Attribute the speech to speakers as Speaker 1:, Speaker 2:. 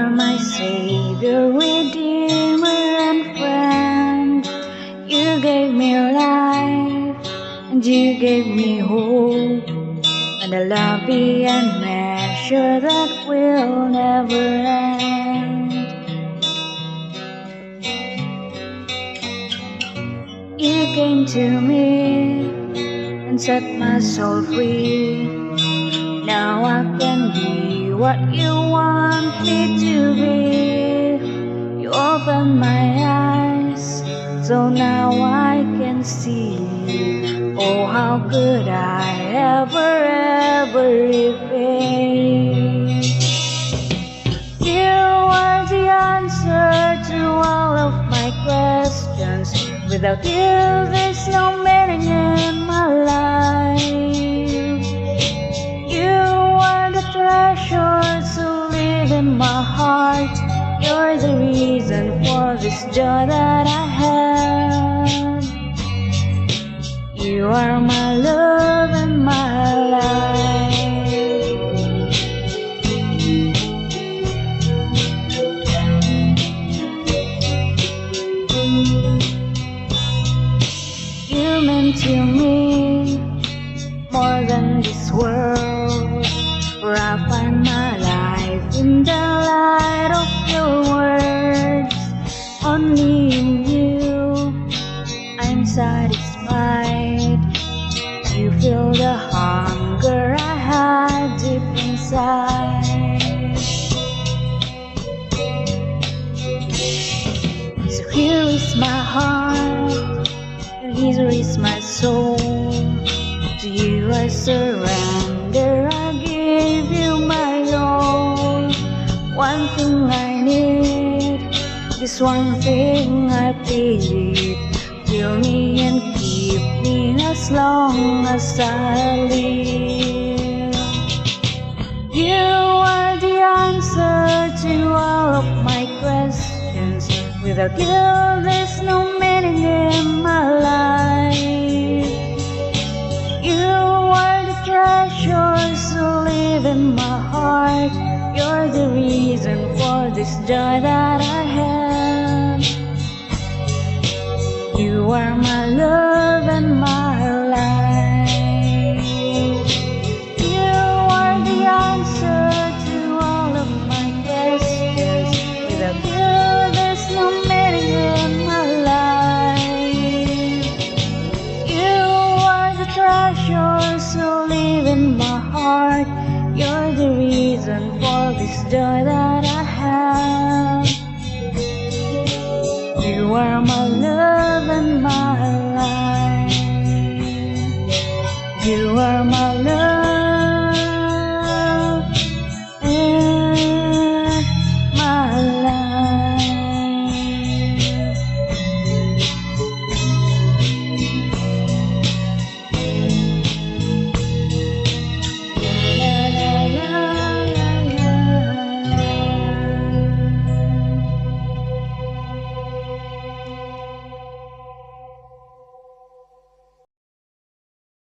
Speaker 1: are my savior, redeemer, and friend. You gave me life, and you gave me hope, and a love beyond measure that will never end. You came to me and set my soul free. Now I can be what you want me to be. You opened my eyes, so now I can see. Oh, how could I ever repay? You are the answer to all of my questions. Without you, there's no meaning in my life. You are the treasure so live in my heart. You're the reason for this joy that I have. You are my love and my life. You meant to me more than this world, where I find my life in the light of your words. Only in you I'm satisfied. You feel the hunger I had deep inside. So here is my heart, and here is my soul. To you I surrender, I give you my all. One thing I need, this one thing I plead. Fill me and keep me as long as I live. You are the answer to all of my questions. Without you, there's no meaning in my life. You are the treasure so live in my heart. You're the reason for this joy that I have. You are my love and my life. You are the answer to all of my questions. Without you, there's no meaning in my life. You are the treasure so live in my heart. You're the reason for this joy that I have. You are my love.